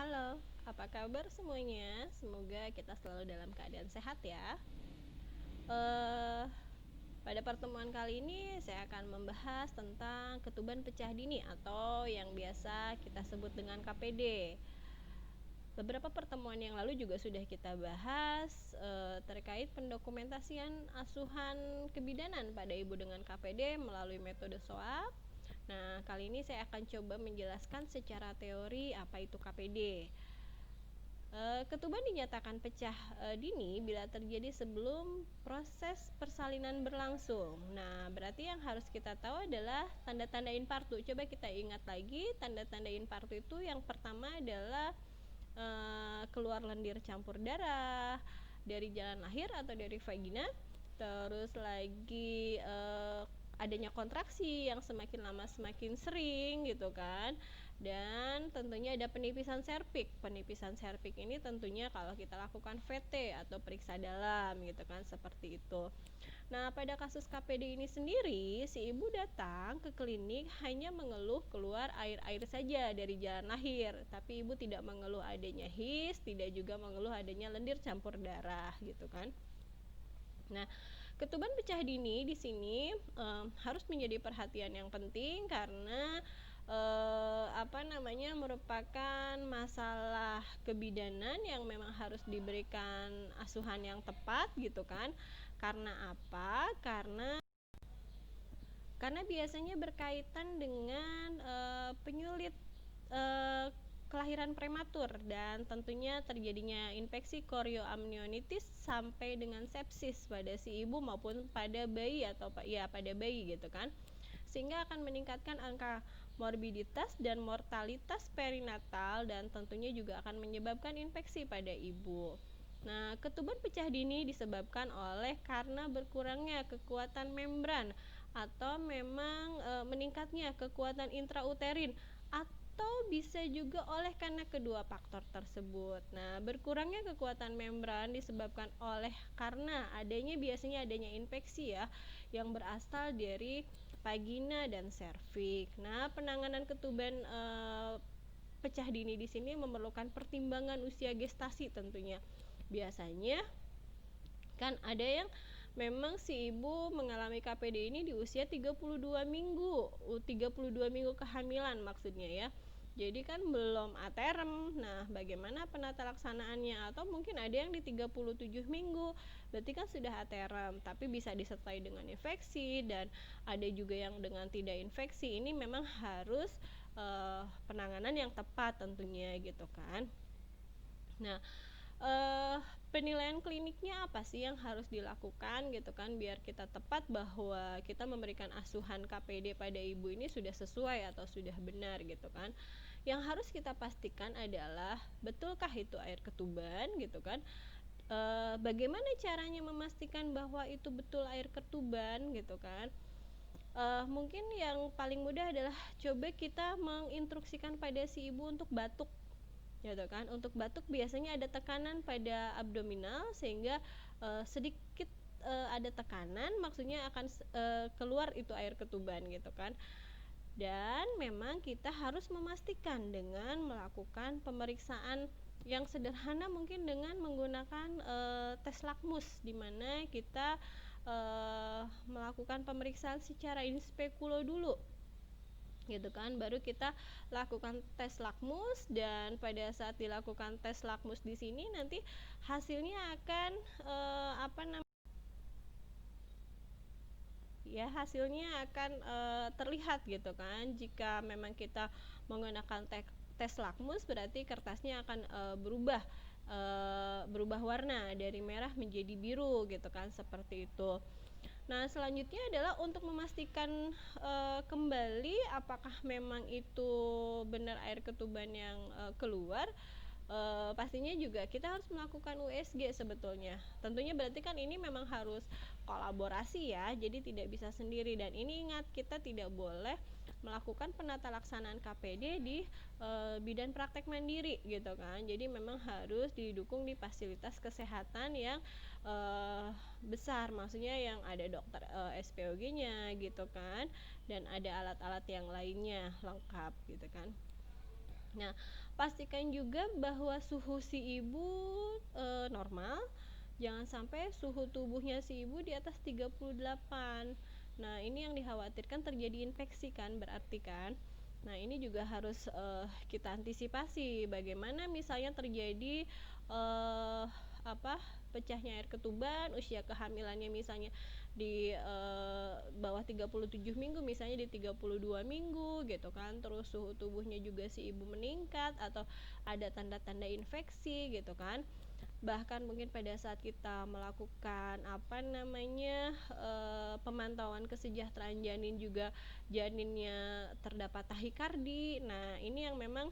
Halo, apa kabar semuanya? Semoga kita selalu dalam keadaan sehat ya. Eh, Pada pertemuan kali ini saya akan membahas tentang ketuban pecah dini atau yang biasa kita sebut dengan KPD. Beberapa pertemuan yang lalu juga sudah kita bahas terkait pendokumentasian asuhan kebidanan pada ibu dengan KPD melalui metode SOAP. Nah, kali ini saya akan coba menjelaskan secara teori apa itu KPD. Ketuban dinyatakan pecah dini bila terjadi sebelum proses persalinan berlangsung. Nah, berarti yang harus kita tahu adalah tanda-tanda infartu. Coba kita ingat lagi, tanda-tanda infartu itu yang pertama adalah keluar lendir campur darah dari jalan lahir atau dari vagina. Terus lagi adanya kontraksi yang semakin lama semakin sering gitu kan. Dan tentunya ada penipisan serviks. Penipisan serviks ini tentunya kalau kita lakukan VT atau periksa dalam gitu kan, seperti itu. Nah, pada kasus KPD ini sendiri, si ibu datang ke klinik hanya mengeluh keluar air-air saja dari jalan lahir, tapi ibu tidak mengeluh adanya his, tidak juga mengeluh adanya lendir campur darah gitu kan. Nah, ketuban pecah dini di sini harus menjadi perhatian yang penting karena merupakan masalah kebidanan yang memang harus diberikan asuhan yang tepat gitu kan. Karena apa? Karena biasanya berkaitan dengan penyulit kelahiran prematur dan tentunya terjadinya infeksi chorioamnionitis sampai dengan sepsis pada si ibu maupun pada bayi atau pada bayi gitu kan, sehingga akan meningkatkan angka morbiditas dan mortalitas perinatal dan tentunya juga akan menyebabkan infeksi pada ibu. Nah, ketuban pecah dini disebabkan oleh karena berkurangnya kekuatan membran atau memang meningkatnya kekuatan intrauterin atau bisa juga oleh karena kedua faktor tersebut. Nah, berkurangnya kekuatan membran disebabkan oleh karena biasanya adanya infeksi ya yang berasal dari vagina dan serviks. Nah, penanganan ketuban pecah dini di sini memerlukan pertimbangan usia gestasi tentunya. Biasanya kan ada yang memang si ibu mengalami KPD ini di usia 32 minggu, 32 minggu kehamilan maksudnya ya. Jadi kan belum aterem. Nah, bagaimana penata laksanaannya? Atau mungkin ada yang di 37 minggu, berarti kan sudah aterem, tapi bisa disertai dengan infeksi dan ada juga yang dengan tidak infeksi. Ini memang harus penanganan yang tepat tentunya gitu kan. Nah, penilaian kliniknya apa sih yang harus dilakukan gitu kan biar kita tepat bahwa kita memberikan asuhan KPD pada ibu ini sudah sesuai atau sudah benar gitu kan. Yang harus kita pastikan adalah betulkah itu air ketuban gitu kan. Bagaimana caranya memastikan bahwa itu betul air ketuban gitu kan. Mungkin yang paling mudah adalah coba kita menginstruksikan pada si ibu untuk batuk gitu kan. Untuk batuk biasanya ada tekanan pada abdominal sehingga sedikit ada tekanan, maksudnya akan keluar itu air ketuban gitu kan. Dan memang kita harus memastikan dengan melakukan pemeriksaan yang sederhana mungkin dengan menggunakan tes lakmus, di mana kita melakukan pemeriksaan secara in speculo dulu gitu kan, baru kita lakukan tes lakmus. Dan pada saat dilakukan tes lakmus di sini nanti hasilnya akan terlihat gitu kan. Jika memang kita menggunakan tes lakmus berarti kertasnya akan berubah warna dari merah menjadi biru gitu kan, seperti itu. Nah, selanjutnya adalah untuk memastikan kembali apakah memang itu benar air ketuban yang keluar. Pastinya juga kita harus melakukan USG sebetulnya. Tentunya berarti kan ini memang harus kolaborasi ya, jadi tidak bisa sendiri. Dan ini ingat, kita tidak boleh melakukan penata laksanaan KPD di bidan praktek mandiri gitu kan. Jadi memang harus didukung di fasilitas kesehatan yang besar, maksudnya yang ada dokter SPOG-nya gitu kan, dan ada alat-alat yang lainnya lengkap gitu kan. Nah, pastikan juga bahwa suhu si ibu normal. Jangan sampai suhu tubuhnya si ibu di atas 38. Nah, ini yang dikhawatirkan terjadi infeksi kan, berarti kan. Nah, ini juga harus kita antisipasi. Bagaimana misalnya terjadi apa pecahnya air ketuban, usia kehamilannya misalnya di bawah 37 minggu, misalnya di 32 minggu gitu kan. Terus suhu tubuhnya juga si ibu meningkat atau ada tanda-tanda infeksi gitu kan. Bahkan mungkin pada saat kita melakukan pemantauan kesejahteraan janin juga janinnya terdapat tahikardi. Nah, ini yang memang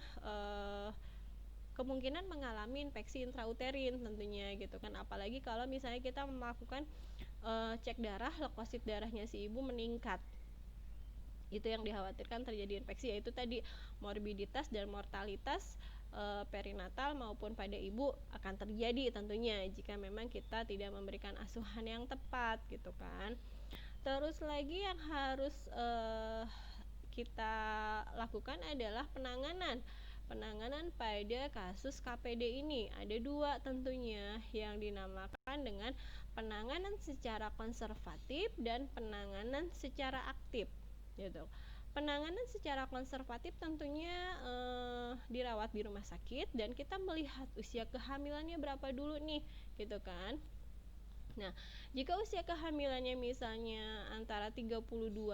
kemungkinan mengalami infeksi intrauterin tentunya gitu kan. Apalagi kalau misalnya kita melakukan cek darah, leukosit darahnya si ibu meningkat. Itu yang dikhawatirkan terjadi infeksi, yaitu tadi morbiditas dan mortalitas perinatal maupun pada ibu akan terjadi tentunya jika memang kita tidak memberikan asuhan yang tepat gitu kan. Terus lagi yang harus kita lakukan adalah penanganan pada kasus KPD ini. Ada dua tentunya, yang dinamakan dengan penanganan secara konservatif dan penanganan secara aktif gitu. Penanganan secara konservatif tentunya dirawat di rumah sakit dan kita melihat usia kehamilannya berapa dulu nih gitu kan. Nah, jika usia kehamilannya misalnya antara 32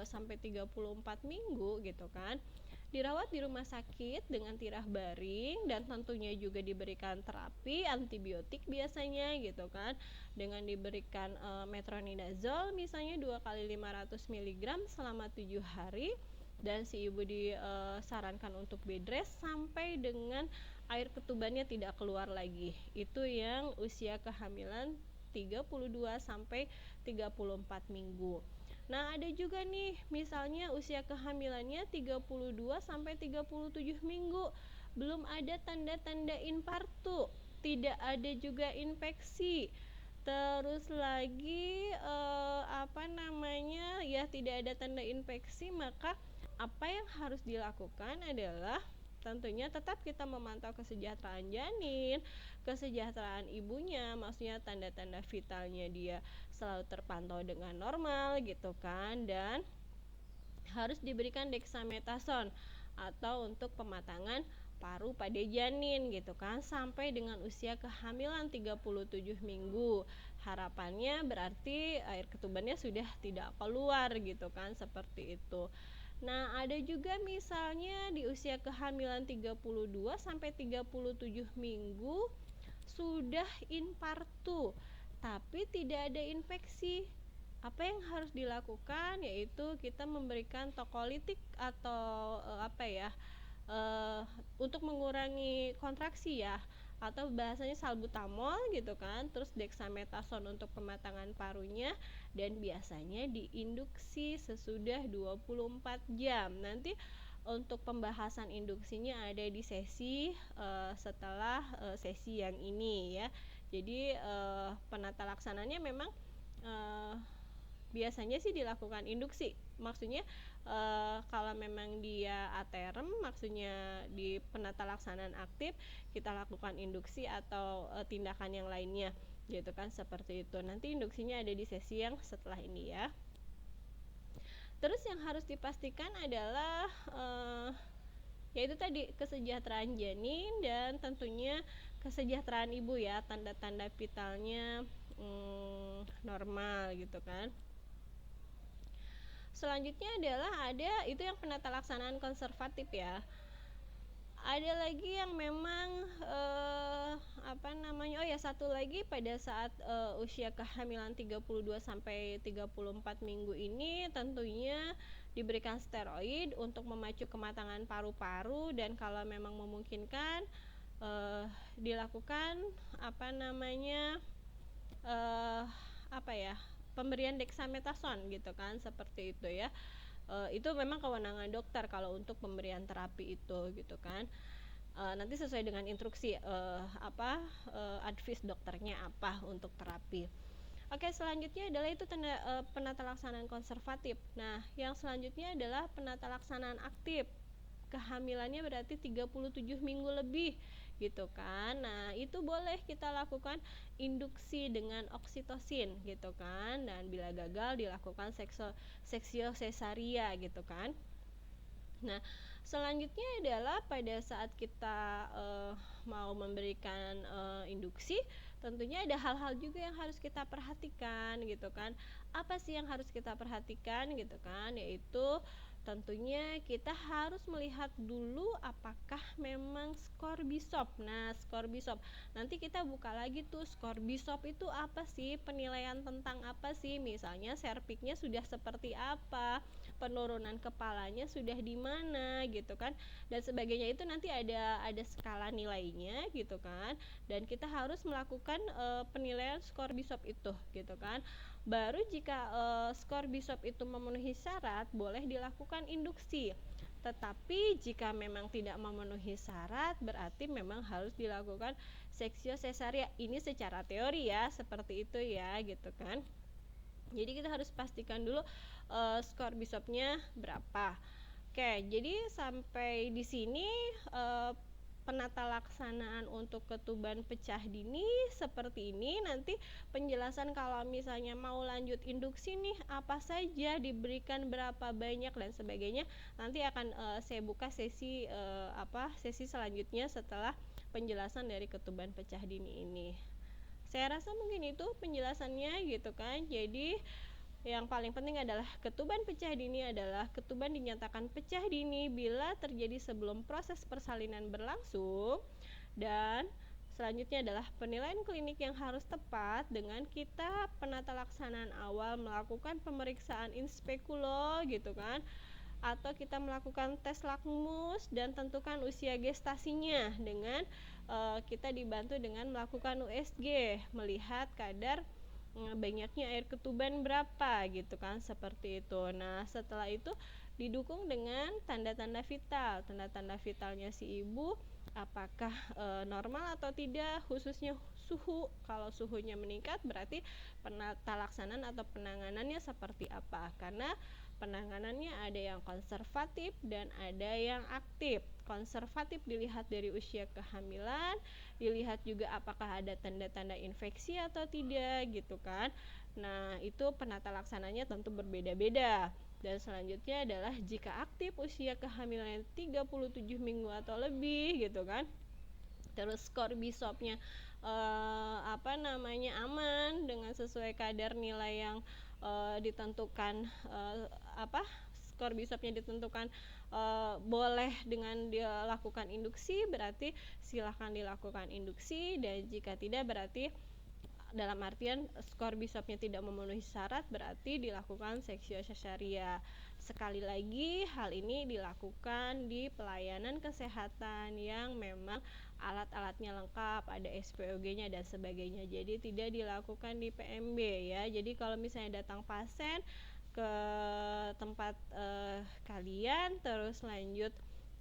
sampai 34 minggu gitu kan, dirawat di rumah sakit dengan tirah baring dan tentunya juga diberikan terapi antibiotik biasanya gitu kan, dengan diberikan metronidazole misalnya 2 kali 500 mg selama 7 hari, dan si ibu disarankan untuk bed rest sampai dengan air ketubannya tidak keluar lagi. Itu yang usia kehamilan 32 sampai 34 minggu. Nah, ada juga nih misalnya usia kehamilannya 32 sampai 37 minggu, belum ada tanda-tanda infartu, tidak ada juga infeksi. Terus lagi tidak ada tanda infeksi, maka apa yang harus dilakukan adalah tentunya tetap kita memantau kesejahteraan janin, kesejahteraan ibunya, maksudnya tanda-tanda vitalnya dia selalu terpantau dengan normal gitu kan, dan harus diberikan dexamethasone atau untuk pematangan paru pada janin gitu kan sampai dengan usia kehamilan 37 minggu. Harapannya berarti air ketubannya sudah tidak keluar gitu kan, seperti itu. Nah, ada juga misalnya di usia kehamilan 32 sampai 37 minggu sudah infartu tapi tidak ada infeksi. Apa yang harus dilakukan yaitu kita memberikan tokolitik atau untuk mengurangi kontraksi ya, atau bahasanya salbutamol gitu kan, terus dexamethasone untuk pematangan parunya, dan biasanya diinduksi sesudah 24 jam. Nanti untuk pembahasan induksinya ada di sesi setelah sesi yang ini ya. Jadi penata laksananya memang biasanya sih dilakukan induksi. Maksudnya kalau memang dia aterem, maksudnya di penata laksanaan aktif, kita lakukan induksi atau tindakan yang lainnya gitu kan, seperti itu. Nanti induksinya ada di sesi yang setelah ini ya. Terus yang harus dipastikan adalah yaitu tadi kesejahteraan janin dan tentunya kesejahteraan ibu ya, tanda-tanda vitalnya normal gitu kan. Selanjutnya adalah ada itu yang penata laksanaan konservatif ya. Ada lagi yang memang satu lagi pada saat usia kehamilan 32 sampai 34 minggu ini tentunya diberikan steroid untuk memacu kematangan paru-paru, dan kalau memang memungkinkan dilakukan pemberian dexamethasone gitu kan, seperti itu ya. Itu memang kewenangan dokter kalau untuk pemberian terapi itu gitu kan. Nanti sesuai dengan instruksi advice dokternya apa untuk terapi. Oke, selanjutnya adalah itu penata laksanaan konservatif. Nah, yang selanjutnya adalah penata laksanaan aktif. kehamilannya berarti 37 minggu lebih gitu kan. Nah, itu boleh kita lakukan induksi dengan oksitosin gitu kan. Dan bila gagal dilakukan seksio sesaria gitu kan. Nah, selanjutnya adalah pada saat kita mau memberikan induksi, tentunya ada hal-hal juga yang harus kita perhatikan gitu kan. Apa sih yang harus kita perhatikan gitu kan? Yaitu tentunya kita harus melihat dulu apakah memang skor BISOP. Nah, skor BISOP. Nanti kita buka lagi tuh skor BISOP itu apa sih? Penilaian tentang apa sih? Misalnya serviksnya sudah seperti apa? Penurunan kepalanya sudah di mana gitu kan, dan sebagainya. Itu nanti ada skala nilainya gitu kan, dan kita harus melakukan penilaian skor BISOP itu gitu kan. Baru jika skor BISOP itu memenuhi syarat, boleh dilakukan induksi. Tetapi jika memang tidak memenuhi syarat, berarti memang harus dilakukan seksio sesaria. Ini secara teori ya, seperti itu ya gitu kan. Jadi kita harus pastikan dulu skor BISOP-nya berapa. Oke, jadi sampai di sini penata laksanaan untuk ketuban pecah dini seperti ini. Nanti penjelasan kalau misalnya mau lanjut induksi nih, apa saja, diberikan berapa banyak dan sebagainya, nanti akan saya buka sesi sesi selanjutnya setelah penjelasan dari ketuban pecah dini ini. Saya rasa mungkin itu penjelasannya gitu kan. Jadi yang paling penting adalah ketuban pecah dini adalah ketuban dinyatakan pecah dini bila terjadi sebelum proses persalinan berlangsung. Dan selanjutnya adalah penilaian klinik yang harus tepat dengan kita penata laksanaan awal melakukan pemeriksaan in speculo gitu kan, atau kita melakukan tes lakmus dan tentukan usia gestasinya dengan kita dibantu dengan melakukan USG, melihat kadar banyaknya air ketuban berapa gitu kan, seperti itu. Nah, setelah itu didukung dengan tanda-tanda vital. Tanda-tanda vitalnya si ibu apakah normal atau tidak, khususnya suhu. Kalau suhunya meningkat berarti penata laksanaan atau penanganannya seperti apa, karena penanganannya ada yang konservatif dan ada yang aktif. Konservatif dilihat dari usia kehamilan, dilihat juga apakah ada tanda-tanda infeksi atau tidak gitu kan. Nah, itu penata laksananya tentu berbeda-beda. Dan selanjutnya adalah jika aktif usia kehamilan 37 minggu atau lebih gitu kan. Terus skor BISOP-nya aman dengan sesuai kadar nilai yang ditentukan, skor BISOP-nya ditentukan boleh dengan dilakukan induksi, berarti silahkan dilakukan induksi. Dan jika tidak, berarti dalam artian skor BISOP-nya tidak memenuhi syarat, berarti dilakukan seksio sesaria. Sekali lagi, hal ini dilakukan di pelayanan kesehatan yang memang alat-alatnya lengkap, ada SPOG-nya dan sebagainya. Jadi tidak dilakukan di PMB ya. Jadi kalau misalnya datang pasien ke tempat kalian terus lanjut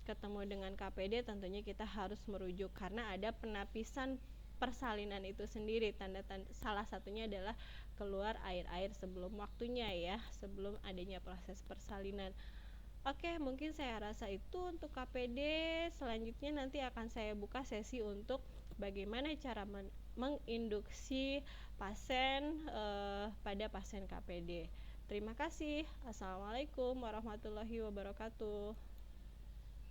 ketemu dengan KPD, tentunya kita harus merujuk karena ada penapisan persalinan itu sendiri. Tanda-tanda salah satunya adalah keluar air-air sebelum waktunya ya, sebelum adanya proses persalinan. Oke, mungkin saya rasa itu untuk KPD. Selanjutnya nanti akan saya buka sesi untuk bagaimana cara menginduksi pasien pada pasien KPD. Terima kasih. Assalamualaikum warahmatullahi wabarakatuh.